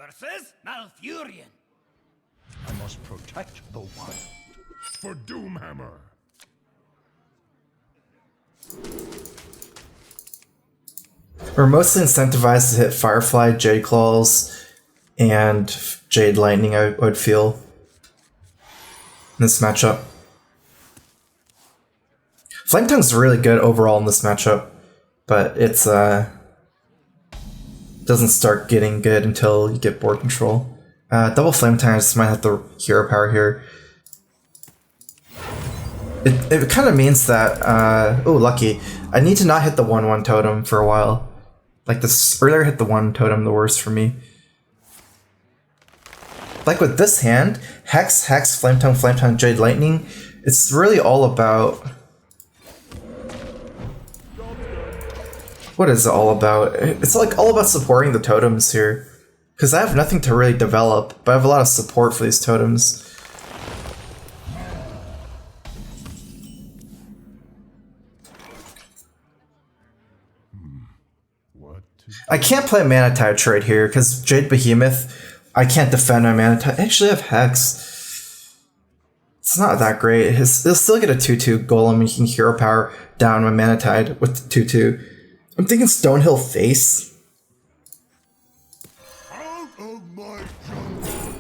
versus Malfurion. I must protect the wild. For Doomhammer. We're mostly incentivized to hit Firefly, Jade Claws, and Jade Lightning, I would feel, in this matchup. Flame Tongue's really good overall in this matchup, but it's doesn't start getting good until you get board control. Double Flame Tongue, I just might have the hero power here. It kind of means that, oh, lucky. I need to not hit the 1/1 totem for a while. Like this earlier hit the 1 totem, the worst for me. Like with this hand, Hex, Hex, Flame Tongue, Jade Lightning, it's really all about... What is it all about? It's like all about supporting the totems here. Because I have nothing to really develop, but I have a lot of support for these totems. I can't play Mana Tide trade here because Jade Behemoth, I can't defend my Mana Tide. I actually have Hex. It's not that great. It'll still get a 2/2 Golem and you can hero power down my Mana Tide with 2/2. I'm thinking Stonehill Face. Out of my jungle.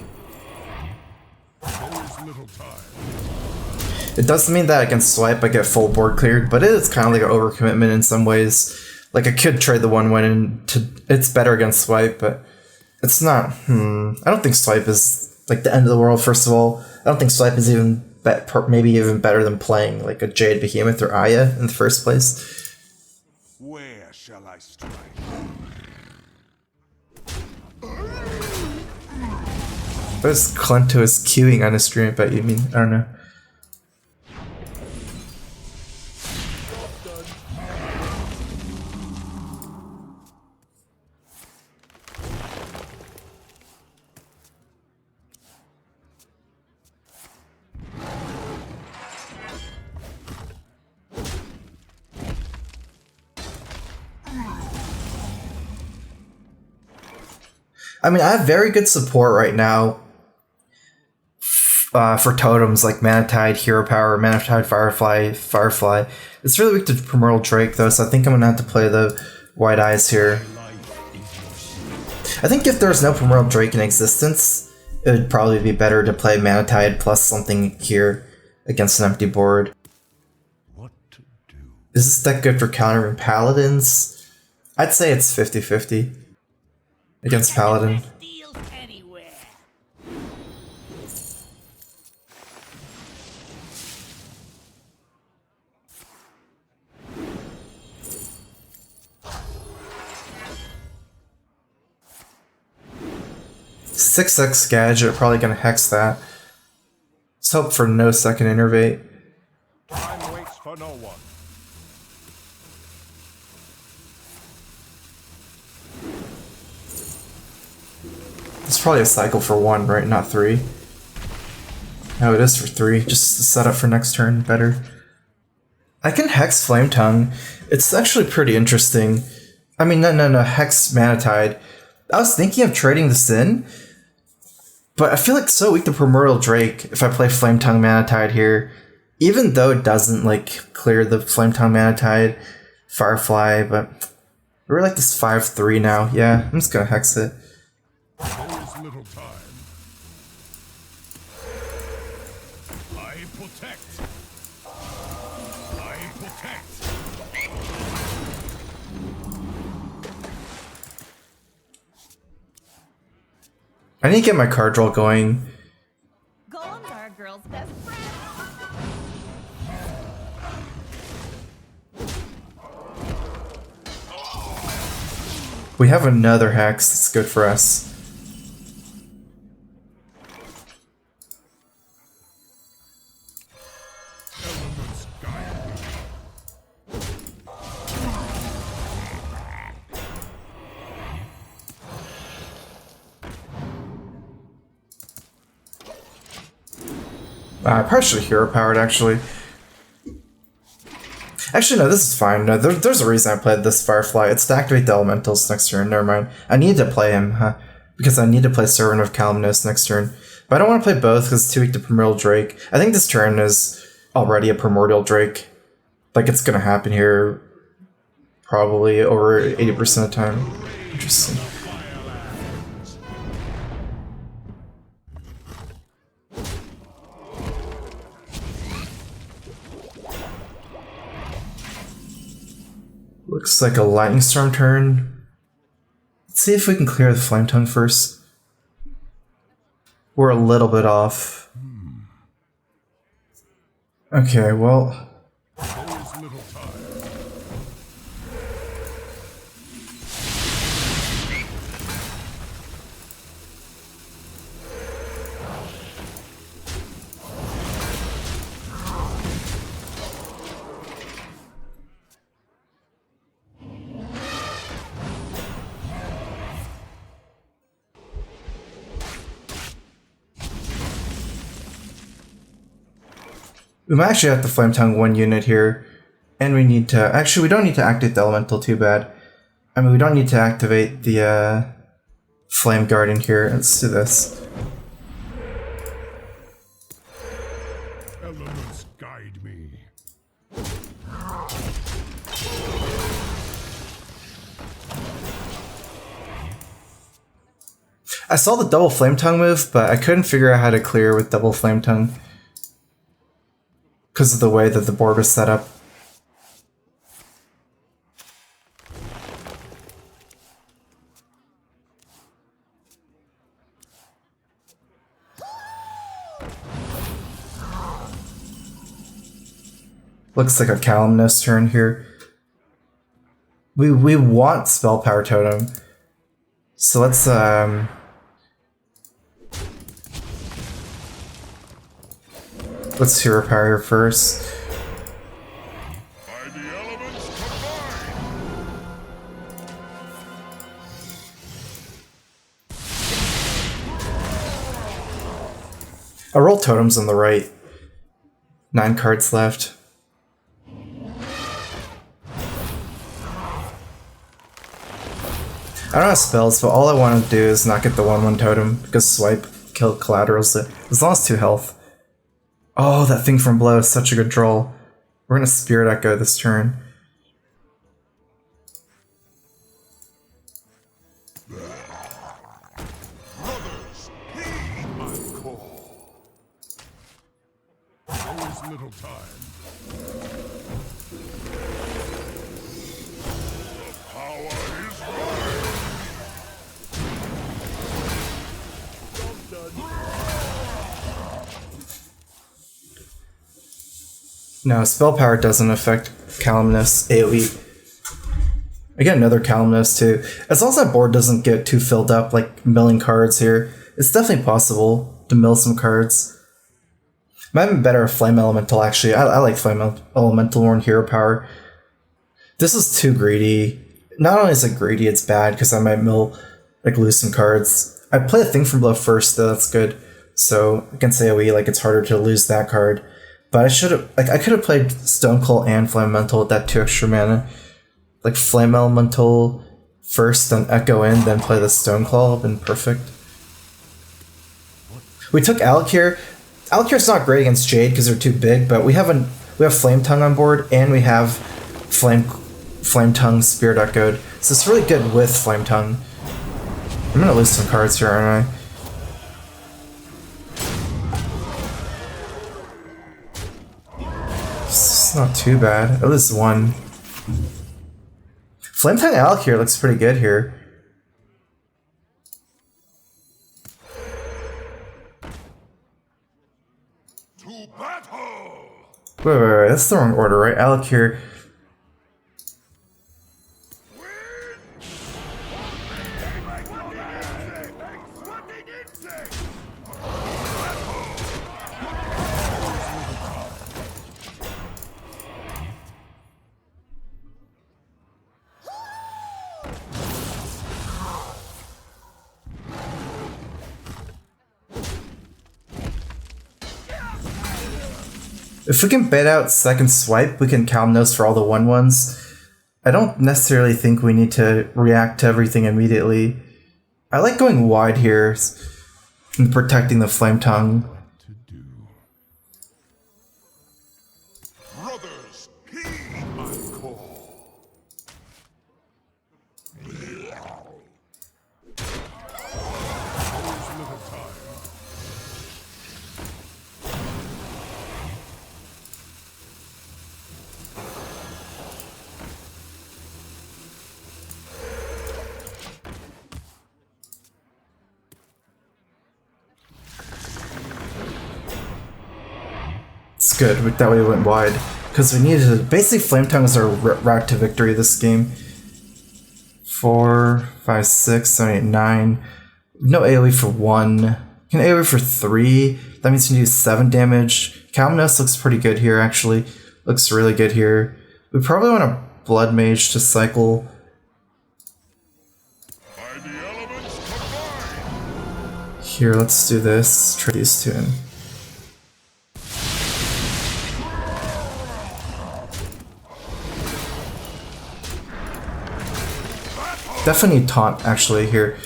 There is little time. It doesn't mean that against Swipe I get full board cleared, but it is kind of like an overcommitment in some ways. Like I could trade the 1/1 into it's better against Swipe, but it's not. I don't think Swipe is like the end of the world. First of all, I don't think Swipe is even maybe even better than playing like a Jade Behemoth or Aya in the first place. Where shall I strike? There's Clento is queuing on his stream, I bet you mean. I don't know. I mean, I have very good support right now for totems like Mana Tide, Hero Power, Mana Tide, Firefly. It's really weak to Primordial Drake though, so I think I'm gonna have to play the White Eyes here. I think if there's no Primordial Drake in existence, it would probably be better to play Mana Tide plus something here against an empty board. What to do? Is this deck good for countering Paladins? I'd say it's 50-50. Against Paladin. Deals anywhere. Six Gadget, probably gonna hex that. Let's hope for no second Innervate. Time waits for no one. It's probably a cycle for 1, right? Not 3. No, it is for 3. Just to set up for next turn better. I can hex Flame Tongue. It's actually pretty interesting. I mean, no, hex Mana Tide. I was thinking of trading this in, but I feel like it's so weak to Primordial Drake if I play Flame Tongue Mana Tide here. Even though it doesn't like clear the Flame Tongue Mana Tide Firefly, but we're like this 5/3 now. Yeah, I'm just gonna hex it. There is little time. I protect. I protect. I need to get my card draw going. Golems are a girl's best friend. We have another hex that's good for us. Elements guide me. I probably should have hero powered actually. Actually, no, this is fine. No, there's a reason I played this Firefly. It's to activate the elementals next turn. Never mind. I need to play him, huh? because I need to play Servant of Calumnus next turn. But I don't want to play both because it's too weak to Primordial Drake. I think this turn is already a Primordial Drake. Like, it's going to happen here probably over 80% of the time. Interesting. Looks like a Lightning Storm turn. Let's see if we can clear the Flame Tongue first. We're a little bit off. Okay, well... We might actually have to Flame Tongue one unit here, and we need to... Actually, we don't need to activate the Elemental too bad. I mean, we don't need to activate the Flame Guardian here. Let's do this. Elements guide me. I saw the double Flame Tongue move, but I couldn't figure out how to clear with double Flame Tongue because of the way that the board was set up. Looks like a Calumnus turn here. We want Spell Power Totem. So let's Hero Power here first. By the elements combined. I roll totems on the right. 9 cards left. I don't have spells, but all I want to do is not get the 1/1 totem, because swipe, kill collaterals it, as long as 2 health. Oh, that thing from below is such a good draw. We're gonna Spirit Echo this turn. Brothers, heed my call. There is little time. The power is mine. No, Spell Power doesn't affect Calumnus AoE. I get another Calumnus too. As long as that board doesn't get too filled up, like milling cards here, it's definitely possible to mill some cards. Might have been better Flame Elemental actually. I like Flame Elemental more in Hero Power. This is too greedy. Not only is it greedy, it's bad because I might mill, like, lose some cards. I play a thing from below first, though, that's good. So against AoE, like, it's harder to lose that card. But I should have, like, I could have played Stoneclaw and Flame Elemental with that 2 extra mana. Like, Flame Elemental first, then Echo in, then play the Stoneclaw, would have been perfect. We took Alec here. Alec's not great against Jade because they're too big, but we have Flame Tongue on board, and we have Flame Tongue Spirit Echoed. So it's really good with Flame Tongue. I'm gonna lose some cards here, aren't I? It's not too bad. At least 1. Flame Tongue Alec here looks pretty good here. To battle! Wait, that's the wrong order, right? Alec here. If we can bait out second swipe, we can Calumnus for all the 1/1s. I don't necessarily think we need to react to everything immediately. I like going wide here and protecting the Flame Tongue. Brothers, heed my call. It's good, that way we went wide. Because we needed to, basically Flame Tongue is our route to victory this game. 4, 5, 6, 7, 8, 9. No AoE for 1. Can AoE for 3. That means we need 7 damage. Calmness looks pretty good here, actually. Looks really good here. We probably want a Blood Mage to cycle. Here, let's do this. Trade these two in. Definitely need taunt, actually, here.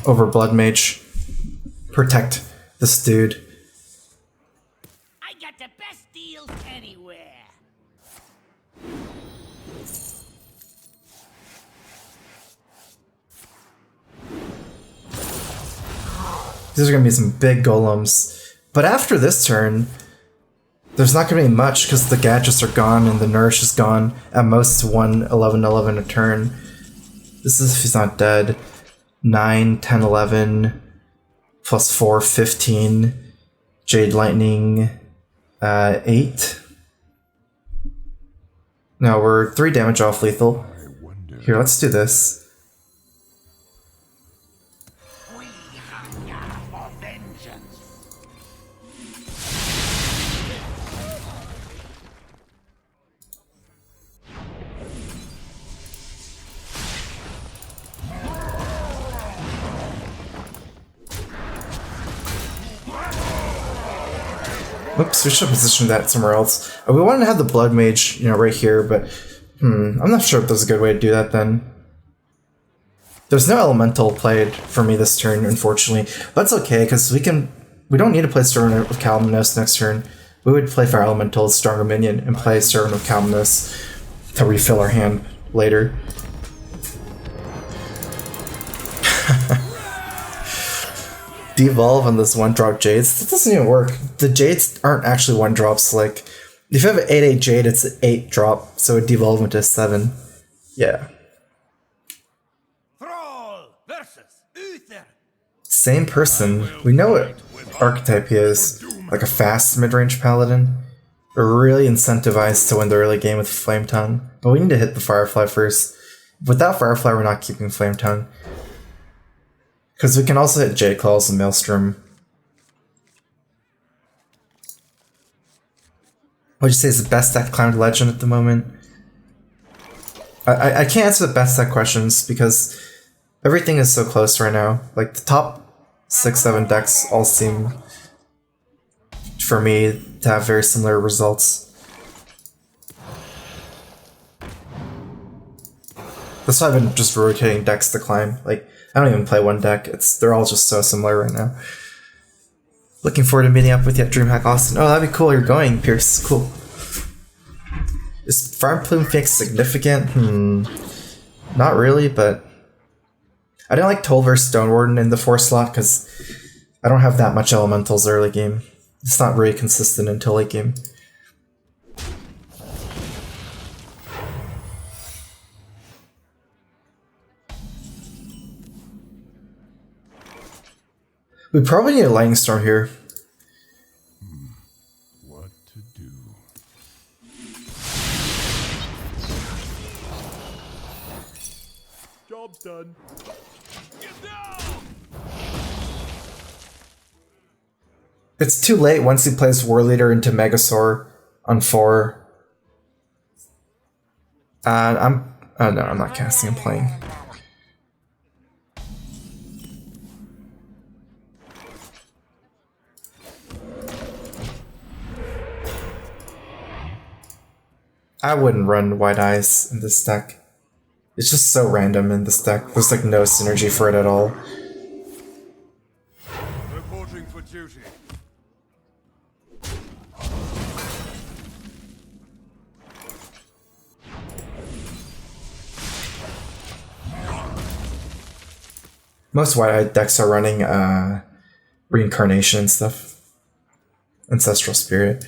Over Blood Mage. Protect this dude. I got the best deals anywhere. These are going to be some big golems. But after this turn, there's not going to be much because the gadgets are gone and the nourish is gone. At most 1, 11, 11 a turn. This is if he's not dead. 9, 10, 11. Plus 4, 15. Jade Lightning, 8. No, we're 3 damage off lethal. Here, let's do this. We hunger for vengeance. Oops, we should have positioned that somewhere else. We wanted to have the Blood Mage, right here, but I'm not sure if there's a good way to do that then. There's no Elemental played for me this turn, unfortunately. But that's okay, because we don't need to play Servant of Calumnos next turn. We would play Fire Elemental as stronger minion and play Servant of Calumnos to refill our hand later. Devolve on this 1-drop Jades. That doesn't even work. The Jades aren't actually 1-drops. Like, if you have an 8-8 Jade, it's an 8-drop, so it devolves into 7. Yeah. Thrall versus Uther. Same person. We know what archetype he is. Like a fast mid-range paladin. We're really incentivized to win the early game with Flame Tongue. But we need to hit the Firefly first. Without Firefly, we're not keeping Flame Tongue. Because we can also hit Jade Claws and Maelstrom. What would you say is the best deck climbed legend at the moment? I can't answer the best deck questions because everything is so close right now. Like the top 6-7 decks all seem, for me, to have very similar results. That's why I've been just rotating decks to climb. Like, I don't even play one deck. They're all just so similar right now. Looking forward to meeting up with you at DreamHack Austin. Oh, that'd be cool. You're going, Pierce. Cool. Is Farm Plume Fix significant? Not really, but I didn't like Tolver Stone Warden in the 4 slot because I don't have that much elementals early game. It's not really consistent until late game. We probably need a Lightning Storm here. What to do? Job's done. Get down! It's too late once he plays War Leader into Megasaur on 4. Oh no, I'm not casting, I'm playing. I wouldn't run White Eyes in this deck. It's just so random in this deck. There's like no synergy for it at all. Reporting for duty. Most White-Eyed decks are running Reincarnation and stuff. Ancestral Spirit.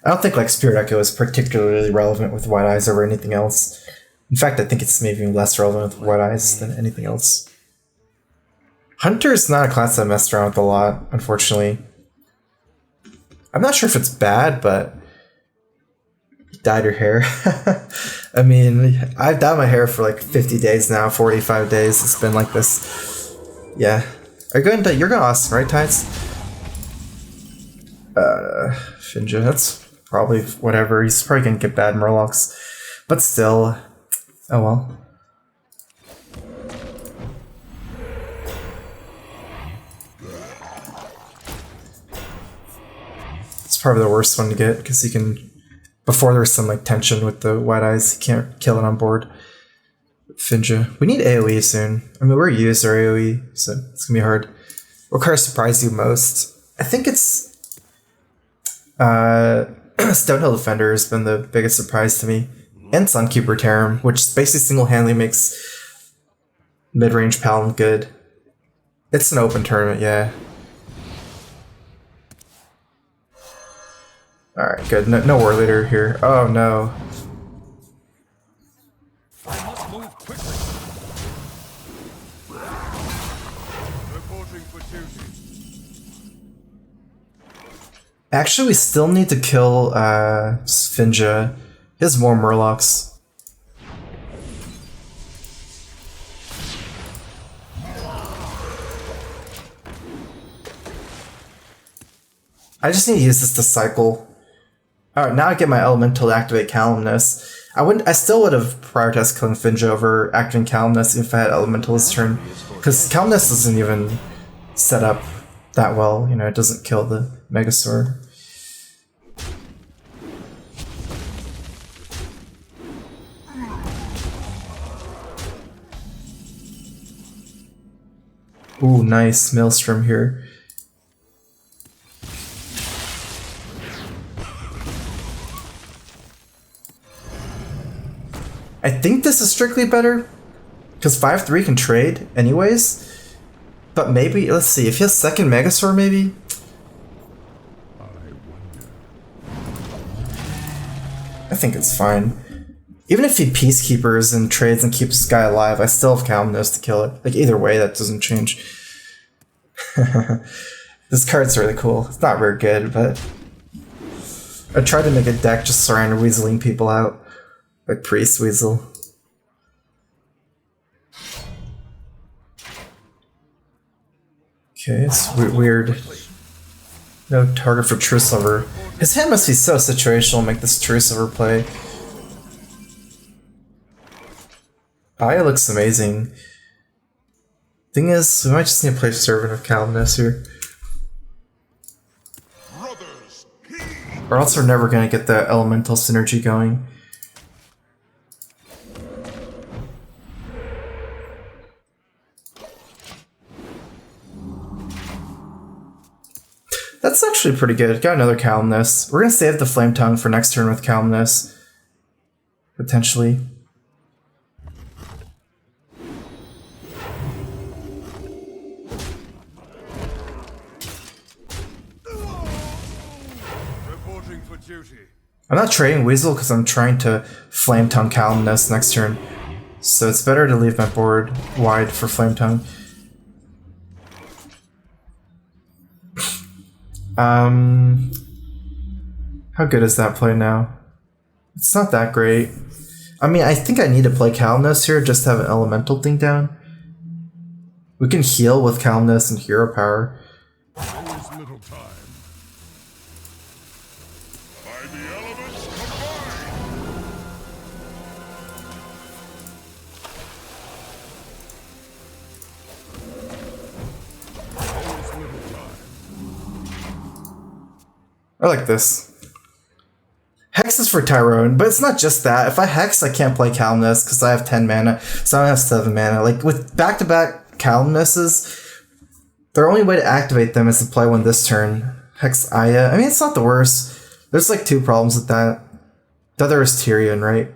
I don't think like Spirit Echo is particularly relevant with White Eyes over anything else. In fact, I think it's maybe less relevant with White Eyes than anything else. Hunter is not a class I messed around with a lot, unfortunately. I'm not sure if it's bad, but you dyed your hair. I mean, I've dyed my hair for like 50 days now, 45 days. It's been like this. Yeah. You're going to Austin, right, Tides? Finja, that's probably whatever. He's probably gonna get bad Murlocs. But still. Oh well. It's probably the worst one to get, because he can... Before there's some like tension with the White Eyes, he can't kill it on board. Finja. We need AoE soon. I mean, we're used our AoE, so it's gonna be hard. What card surprised you most? I think it's... Stonehill Defender has been the biggest surprise to me. And Sunkeeper Terran, which basically single-handedly makes mid-range Paladin good. It's an open tournament, yeah. Alright, good. No War Leader here. Oh no. I must move quickly. Reporting for duty. Actually, we still need to kill Finja. He has more Murlocs. I just need to use this to cycle. Alright, now I get my Elemental to activate Calumnus. I still would have prioritized killing Finja over activating Calumnus if I had Elemental this turn. Because Calumnus isn't even set up that well, you know, it doesn't kill the Megasaur. Ooh, nice Maelstrom here. I think this is strictly better, because 5-3 can trade anyways, but maybe, let's see, if he has second Megasaur maybe? I think it's fine. Even if he Peacekeepers and trades and keeps this guy alive, I still have Calumnus to kill it. Like, either way, that doesn't change. This card's really cool. It's not very good, but... I tried to make a deck just surrounding weaseling people out. Like Priest Weasel. Okay, it's weird. No target for True Silver. His hand must be so situational to make this True Silver play. Aya looks amazing. Thing is, we might just need to play Servant of Calumnus here. Or else we're never gonna get the elemental synergy going. That's actually pretty good. Got another Calumnus. We're gonna save the Flame Tongue for next turn with Calumnus. Potentially. Reporting for duty. I'm not trading Weasel because I'm trying to Flame Tongue Calumnus next turn. So it's better to leave my board wide for Flame Tongue. How good is that play now? It's not that great. I mean, I think I need to play Calumnus here just to have an elemental thing down. We can heal with Calumnus and Hero Power. There is little time. By the elements combined. There is little time. I like this. Hex is for Tyrone, but it's not just that. If I Hex, I can't play Calumnus because I have 10 mana, so I have 7 mana. Like, with back-to-back Calumnuses, the only way to activate them is to play one this turn. Hex Aya. I mean, it's not the worst. There's like 2 problems with that. The other is Tyrion, right?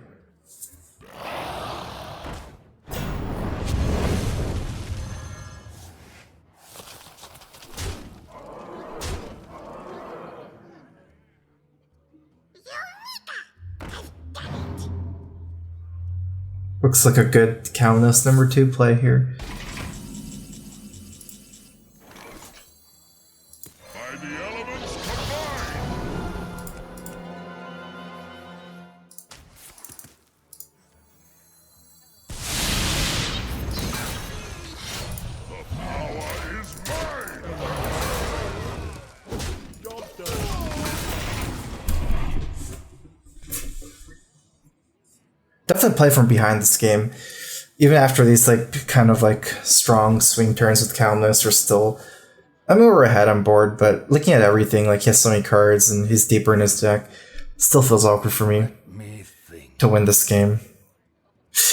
Looks like a good Calumnus number 2 play here. Definitely play from behind this game. Even after these like kind of like strong swing turns with Calumnus, we're still, I mean, we're ahead on board, but looking at everything, like he has so many cards and he's deeper in his deck, still feels awkward for me to win this game.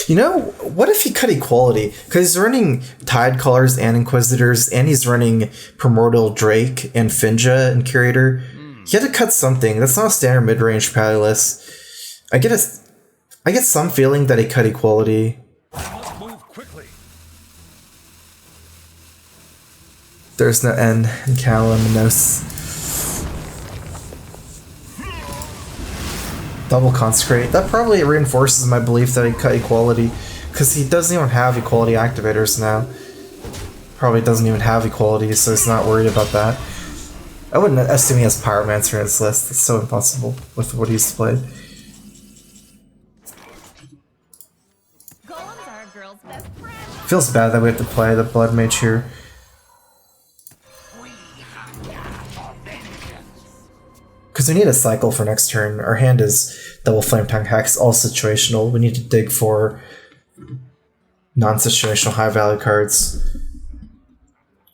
You know, what if he cut equality? Because he's running Tide Callers and Inquisitors, and he's running Primordial Drake and Finja and Curator. He had to cut something. That's not a standard mid-range Pally list. I get some feeling that he cut equality. Move quickly. There's no N in Callum, no double Consecrate. That probably reinforces my belief that he cut equality, because he doesn't even have equality activators now. Probably doesn't even have equality, so he's not worried about that. I wouldn't assume he has Pyromancer in his list. It's so impossible with what he's played. Feels bad that we have to play the Blood Mage here. Because we need a cycle for next turn. Our hand is double Flame Tongue Hex, all situational. We need to dig for non-situational high value cards.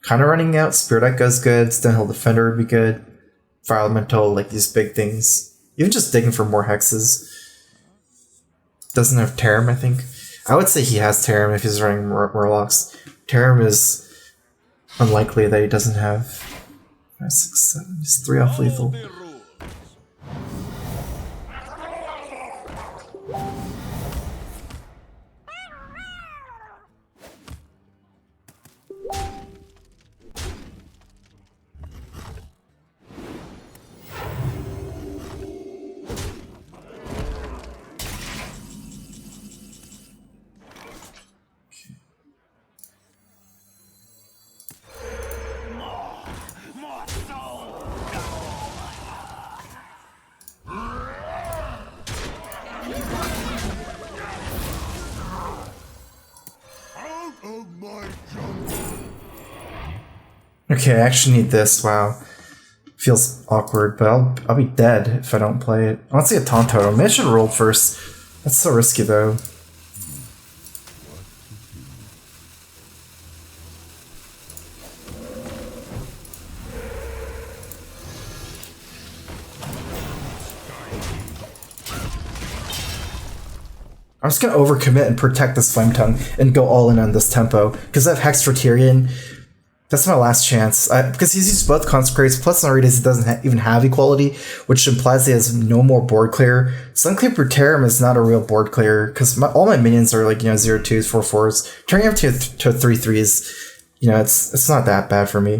Kind of running out. Spirit Echo is good. Stonehill Defender would be good. Fire Elemental, like these big things. Even just digging for more hexes. Doesn't have Tarim, I think. I would say he has Tarim if he's running Murlocs. Tarim is unlikely that he doesn't have. 5, 6, 7. He's 3 off lethal. Okay, I actually need this. Wow. Feels awkward, but I'll be dead if I don't play it. I want to see a Taunt Totem. Maybe I should roll first. That's so risky, though. I'm just going to overcommit and protect this Flame Tongue and go all in on this tempo. Because I have Hex for Tyrion. That's my last chance. Because he's used both Consecrates, plus Narita's he doesn't even have equality, which implies he has no more board clear. Sunclear per Tarim is not a real board clear, because all my minions are like, 0-2s, 4-4s. Turning up to 3-3s, it's not that bad for me.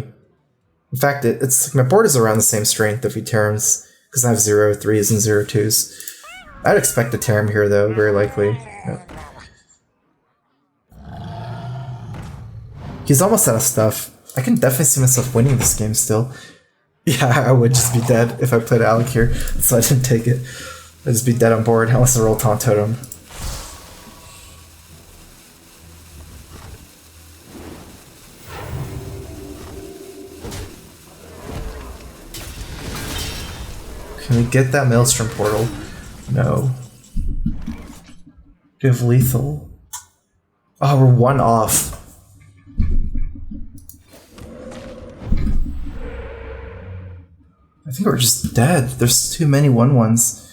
In fact, it's my board is around the same strength if he Tarims, because I have 0-3s and 0-2s. I'd expect a Tarim here, though, very likely. Yeah. He's almost out of stuff. I can definitely see myself winning this game still. Yeah, I would just be dead if I played Alec here, so I didn't take it. I'd just be dead on board unless I roll Taunt Totem. Can we get that Maelstrom portal? No. Do you have lethal? Oh, we're 1 off. I think we're just dead. There's too many 1/1s.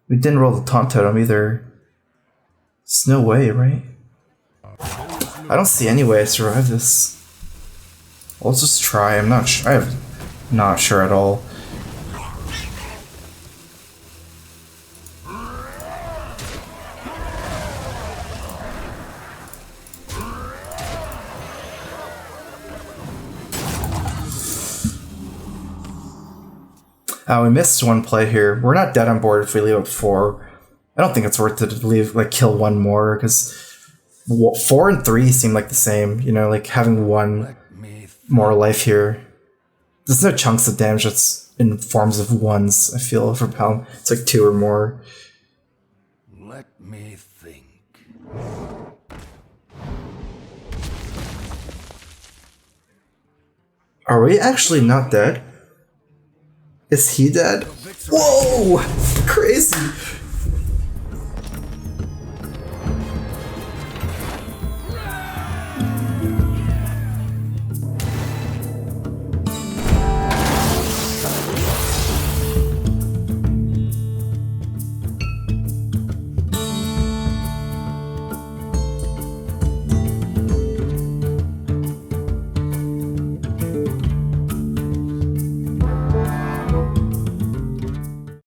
We didn't roll the taunt totem either. There's no way, right? I don't see any way to survive this. Let's just try. I'm not sure. I'm not sure at all. We missed one play here. We're not dead on board if we leave at 4. I don't think it's worth it to leave, like, kill one more, because 4 and 3 seem like the same, you know, like having one more life here. There's no chunks of damage that's in forms of ones, I feel, for Pal. It's like 2 or more. Let me think. Are we actually not dead? Is he dead? Whoa! Crazy!